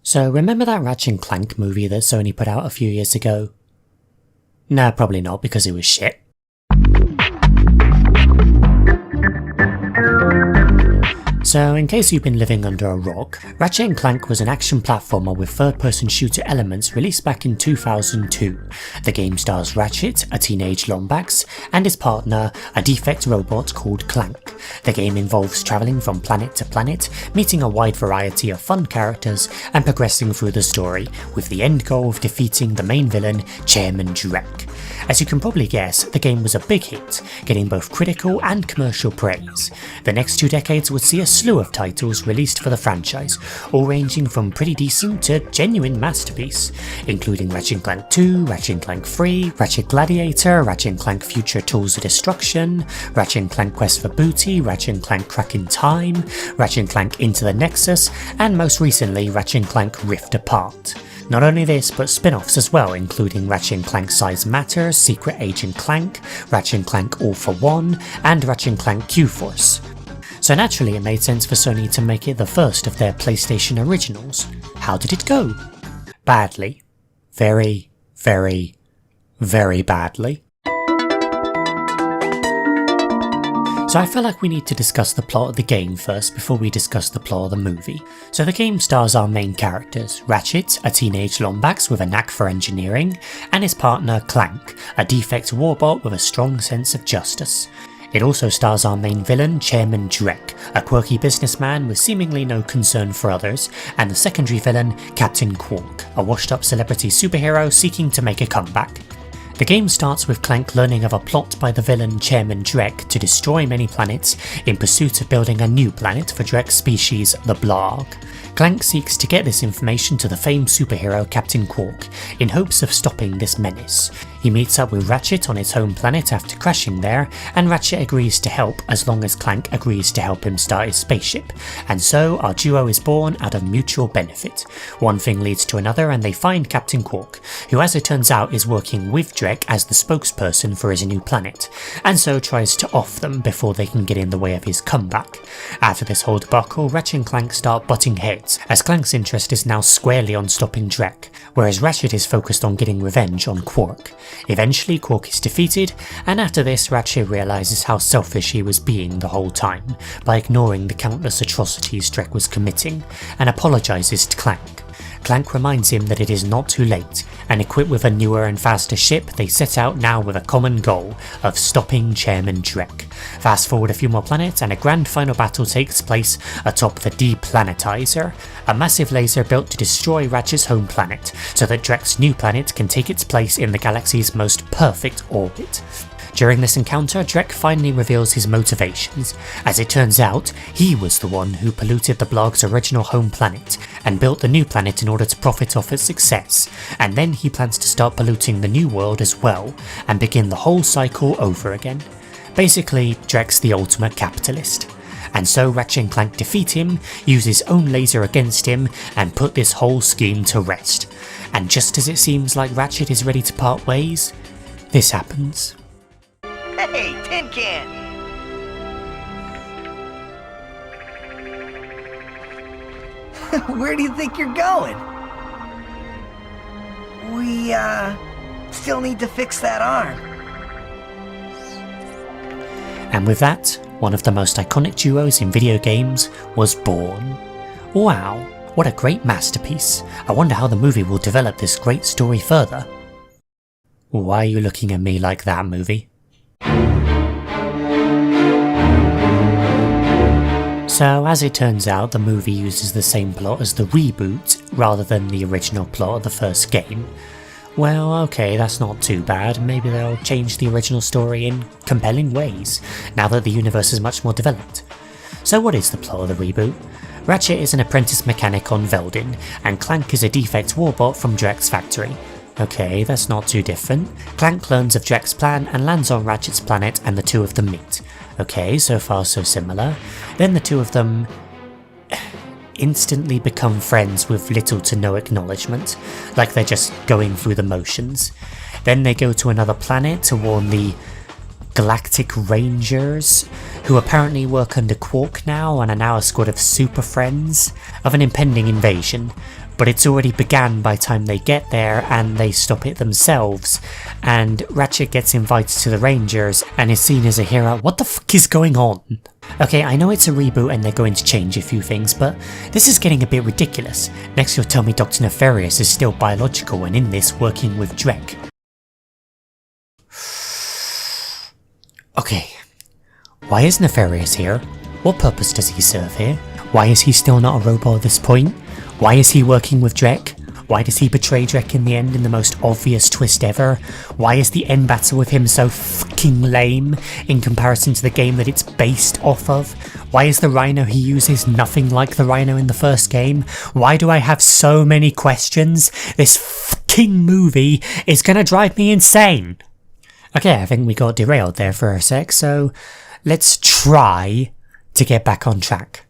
So remember that Ratchet and Clank movie that Sony put out a few years ago? Nah, probably not because it was shit. So in case you've been living under a rock, Ratchet & Clank was an action platformer with third-person shooter elements released back in 2002. The game stars Ratchet, a teenage Lombax, and his partner, a defect robot called Clank. The game involves travelling from planet to planet, meeting a wide variety of fun characters, and progressing through the story, with the end goal of defeating the main villain, Chairman Drek. As you can probably guess, the game was a big hit, getting both critical and commercial praise. The next 2 decades would see a slew of titles released for the franchise, all ranging from pretty decent to genuine masterpiece, including Ratchet & Clank 2, Ratchet & Clank 3, Ratchet Gladiator, Ratchet & Clank Future Tools of Destruction, Ratchet & Clank Quest for Booty, Ratchet & Clank Crack in Time, Ratchet & Clank Into the Nexus, and most recently Ratchet & Clank Rift Apart. Not only this, but spin-offs as well, including Ratchet & Clank Size Matter, Secret Agent Clank, Ratchet & Clank All for One, and Ratchet & Clank Q-Force. So naturally it made sense for Sony to make it the first of their PlayStation originals. How did it go? Badly. Very, very, very badly. So I feel like we need to discuss the plot of the game first before we discuss the plot of the movie. So the game stars our main characters, Ratchet, a teenage Lombax with a knack for engineering, and his partner Clank, a defect warbot with a strong sense of justice. It also stars our main villain, Chairman Drek, a quirky businessman with seemingly no concern for others, and the secondary villain, Captain Quark, a washed-up celebrity superhero seeking to make a comeback. The game starts with Clank learning of a plot by the villain Chairman Drek to destroy many planets in pursuit of building a new planet for Drek's species, the Blarg. Clank seeks to get this information to the famed superhero Captain Quark in hopes of stopping this menace. He meets up with Ratchet on his home planet after crashing there, and Ratchet agrees to help as long as Clank agrees to help him start his spaceship, and so our duo is born out of mutual benefit. One thing leads to another and they find Captain Quark, who as it turns out is working with Drek as the spokesperson for his new planet, and so tries to off them before they can get in the way of his comeback. After this whole debacle, Ratchet and Clank start butting heads, as Clank's interest is now squarely on stopping Drek, whereas Ratchet is focused on getting revenge on Quark. Eventually Quark is defeated, and after this Ratchet realises how selfish he was being the whole time, by ignoring the countless atrocities Drek was committing, and apologises to Clank. Clank reminds him that it is not too late, and equipped with a newer and faster ship, they set out now with a common goal of stopping Chairman Drek. Fast forward a few more planets and a grand final battle takes place atop the Deplanetizer, a massive laser built to destroy Ratchet's home planet, so that Drek's new planet can take its place in the galaxy's most perfect orbit. During this encounter, Drek finally reveals his motivations. As it turns out, he was the one who polluted the Blarg's original home planet, and built the new planet in order to profit off its success, and then he plans to start polluting the new world as well, and begin the whole cycle over again. Basically, Drek's the ultimate capitalist. And so Ratchet and Clank defeat him, use his own laser against him, and put this whole scheme to rest. And just as it seems like Ratchet is ready to part ways, this happens. Hey, Tin Can! Where do you think you're going? We, still need to fix that arm. And with that, one of the most iconic duos in video games was born. Wow, what a great masterpiece. I wonder how the movie will develop this great story further. Why are you looking at me like that, movie? So as it turns out, the movie uses the same plot as the reboot rather than the original plot of the first game. Well, okay, that's not too bad. Maybe they'll change the original story in compelling ways, now that the universe is much more developed. So what is the plot of the reboot? Ratchet is an apprentice mechanic on Veldin, and Clank is a defect warbot from Drek's factory. Okay, that's not too different. Clank learns of Drek's plan and lands on Ratchet's planet, and the two of them meet. Okay, so far so similar. Then the two of them instantly become friends with little to no acknowledgement, like they're just going through the motions. Then they go to another planet to warn the Galactic Rangers, who apparently work under Quark now and are now a squad of super friends, of an impending invasion. but it's already began by the time they get there and they stop it themselves, and Ratchet gets invited to the Rangers and is seen as a hero. What the fuck is going on? Okay, I know it's a reboot and they're going to change a few things, but this is getting a bit ridiculous. Next you'll tell me Dr. Nefarious is still biological and in this working with Drek. Okay, why is Nefarious here? What purpose does he serve here? Why is he still not a robot at this point? Why is he working with Drek? Why does he betray Drek in the end in the most obvious twist ever? Why is the end battle with him so fucking lame in comparison to the game that it's based off of? Why is the Rhino he uses nothing like the Rhino in the first game? Why do I have so many questions? This fucking movie is gonna drive me insane! Okay, I think we got derailed there for a sec, so let's try to get back on track.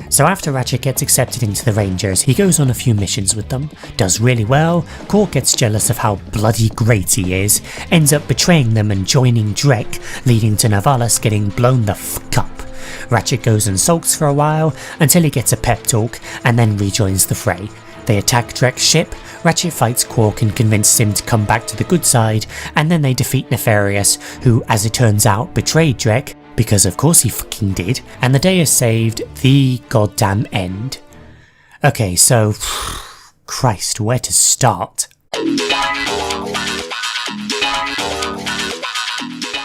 So after Ratchet gets accepted into the Rangers, he goes on a few missions with them, does really well, Quark gets jealous of how bloody great he is, ends up betraying them and joining Drek, leading to Navalis getting blown the fuck up. Ratchet goes and sulks for a while until he gets a pep talk and then rejoins the fray. They attack Drek's ship, Ratchet fights Quark and convinces him to come back to the good side, and then they defeat Nefarious, who as it turns out betrayed Drek, because of course he fucking did, and the day is saved, the goddamn end. Okay, so, Christ, where to start?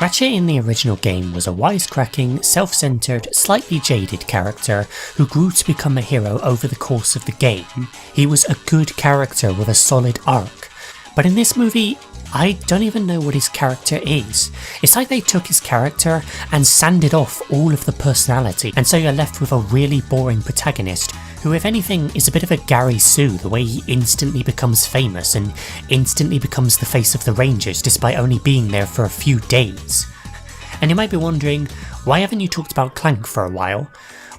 Ratchet in the original game was a wisecracking, self-centered, slightly jaded character who grew to become a hero over the course of the game. He was a good character with a solid arc, but in this movie, I don't even know what his character is. It's like they took his character and sanded off all of the personality, and so you're left with a really boring protagonist who, if anything, is a bit of a Gary Sue, the way he instantly becomes famous and instantly becomes the face of the Rangers despite only being there for a few days. And you might be wondering, why haven't you talked about Clank for a while?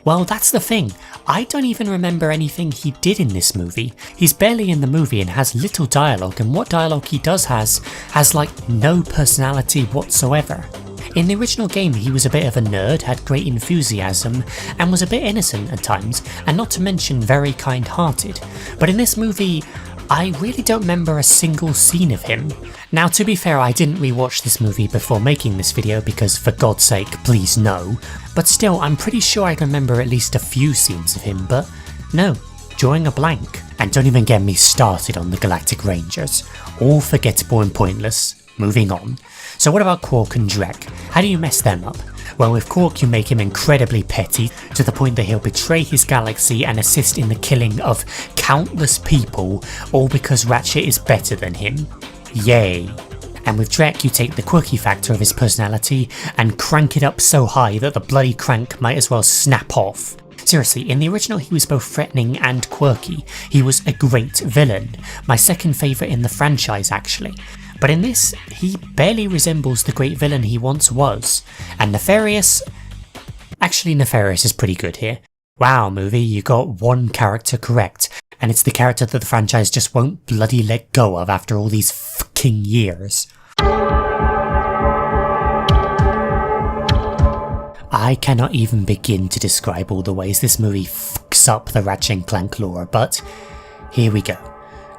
Well, that's the thing, I don't even remember anything he did in this movie. He's barely in the movie and has little dialogue, and what dialogue he does has like no personality whatsoever. In the original game he was a bit of a nerd, had great enthusiasm, and was a bit innocent at times, and not to mention very kind-hearted. But in this movie, I really don't remember a single scene of him. Now to be fair, I didn't rewatch this movie before making this video because for God's sake, please no. But still, I'm pretty sure I remember at least a few scenes of him, but no, drawing a blank. And don't even get me started on the Galactic Rangers. All forgettable and pointless. Moving on. So what about Quark and Drek? How do you mess them up? Well, with Quark you make him incredibly petty, to the point that he'll betray his galaxy and assist in the killing of countless people, all because Ratchet is better than him. Yay. And with Drek you take the quirky factor of his personality and crank it up so high that the bloody crank might as well snap off. Seriously, in the original he was both threatening and quirky. He was a great villain, my second favourite in the franchise actually. But in this, he barely resembles the great villain he once was. And Nefarious... Actually, Nefarious is pretty good here. Wow, movie, you got one character correct, and it's the character that the franchise just won't bloody let go of after all these fucking years. I cannot even begin to describe all the ways this movie fucks up the Ratchet and Clank lore, but here we go.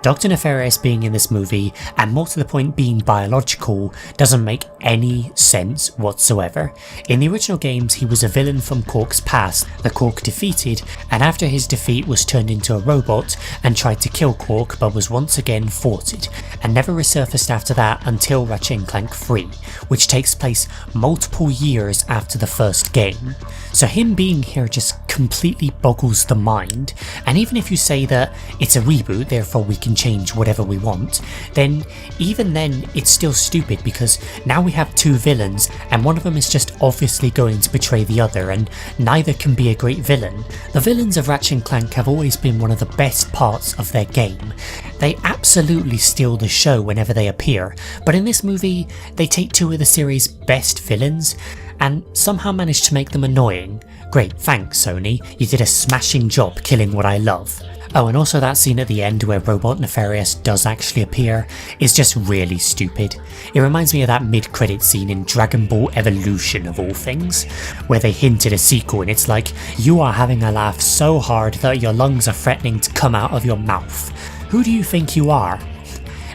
Dr. Nefarious being in this movie, and more to the point being biological, doesn't make any sense whatsoever. In the original games he was a villain from Quark's past that Quark defeated, and after his defeat was turned into a robot and tried to kill Quark but was once again thwarted, and never resurfaced after that until Ratchet and Clank 3, which takes place multiple years after the first game. So him being here just completely boggles the mind, and even if you say that it's a reboot, therefore we can change whatever we want, then even then it's still stupid because now we have two villains and one of them is just obviously going to betray the other, and neither can be a great villain. The villains of Ratchet and Clank have always been one of the best parts of their game. They absolutely steal the show whenever they appear, but in this movie they take two of the series' best villains and somehow manage to make them annoying. Great, thanks Sony, you did a smashing job killing what I love. Oh, and also that scene at the end where Robot Nefarious does actually appear is just really stupid. It reminds me of that mid-credit scene in Dragon Ball Evolution of all things, where they hint at a sequel and it's like, you are having a laugh so hard that your lungs are threatening to come out of your mouth. Who do you think you are?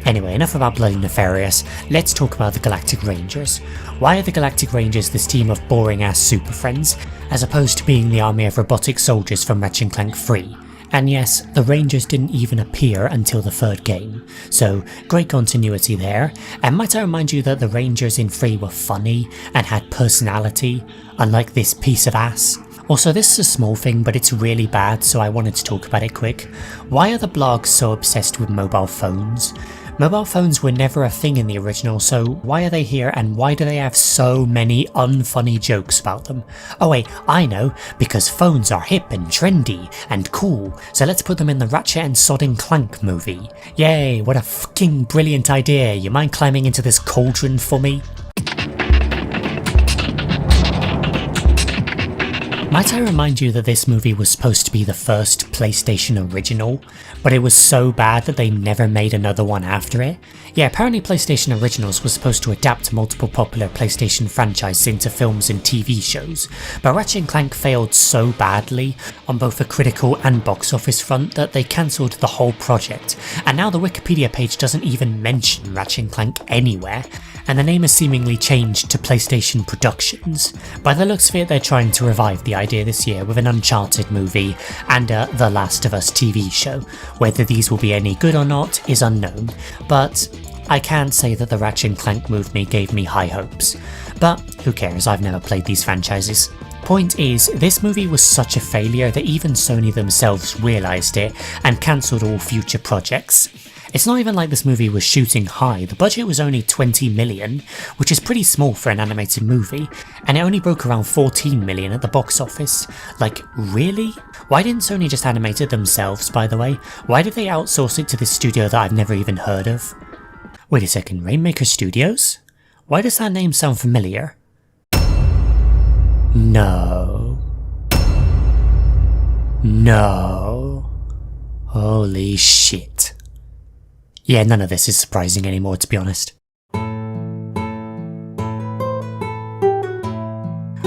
Anyway, enough about Bloody Nefarious, let's talk about the Galactic Rangers. Why are the Galactic Rangers this team of boring ass super friends, as opposed to being the army of robotic soldiers from Ratchet and Clank 3? And yes, the Rangers didn't even appear until the third game, so great continuity there, and might I remind you that the Rangers in 3 were funny and had personality, unlike this piece of ass. Also, this is a small thing, but it's really bad, so I wanted to talk about it quick. Why are the blogs so obsessed with mobile phones? Mobile phones were never a thing in the original, so why are they here and why do they have so many unfunny jokes about them? Oh wait, I know, because phones are hip and trendy and cool, so let's put them in the Ratchet and Clank movie. Yay, what a fucking brilliant idea, you mind climbing into this cauldron for me? Might I remind you that this movie was supposed to be the first PlayStation original, but it was so bad that they never made another one after it? Yeah, apparently PlayStation Originals was supposed to adapt multiple popular PlayStation franchises into films and TV shows, but Ratchet and Clank failed so badly on both a critical and box office front that they cancelled the whole project, and now the Wikipedia page doesn't even mention Ratchet and Clank anywhere, and the name has seemingly changed to PlayStation Productions. By the looks of it, they're trying to revive the idea this year with an Uncharted movie and a The Last of Us TV show. Whether these will be any good or not is unknown, but I can say that the Ratchet and Clank movie gave me high hopes. But who cares, I've never played these franchises. Point is, this movie was such a failure that even Sony themselves realised it and cancelled all future projects. It's not even like this movie was shooting high, the budget was only 20 million, which is pretty small for an animated movie, and it only broke around 14 million at the box office. Like, really? Why didn't Sony just animate it themselves, by the way? Why did they outsource it to this studio that I've never even heard of? Wait a second, Rainmaker Studios? Why does that name sound familiar? No. No. Holy shit. Yeah, none of this is surprising anymore, to be honest.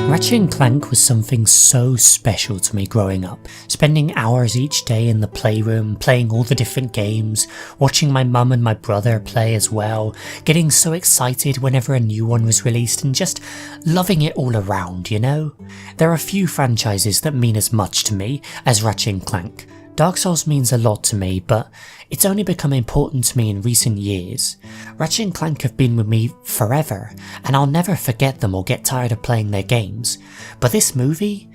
Ratchet and Clank was something so special to me growing up, spending hours each day in the playroom, playing all the different games, watching my mum and my brother play as well, getting so excited whenever a new one was released and just loving it all around, you know? There are few franchises that mean as much to me as Ratchet and Clank. Dark Souls means a lot to me, but it's only become important to me in recent years. Ratchet and Clank have been with me forever, and I'll never forget them or get tired of playing their games. But this movie?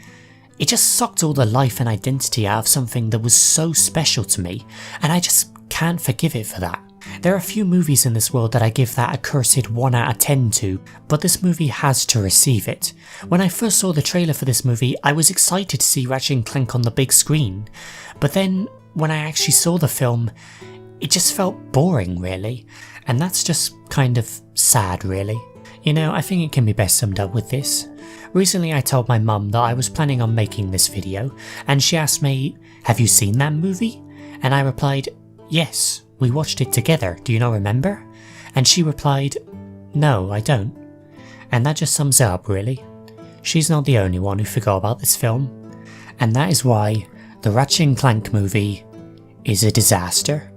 It just sucked all the life and identity out of something that was so special to me, and I just can't forgive it for that. There are a few movies in this world that I give that accursed 1 out of 10 to, but this movie has to receive it. When I first saw the trailer for this movie, I was excited to see Ratchet and Clank on the big screen, but then when I actually saw the film, it just felt boring really, and that's just kind of sad really. You know, I think it can be best summed up with this. Recently I told my mum that I was planning on making this video, and she asked me, "Have you seen that movie?" And I replied, "Yes. We watched it together, do you not remember?" And she replied, "No, I don't." And that just sums it up really. She's not the only one who forgot about this film. And that is why the Ratchet and Clank movie is a disaster.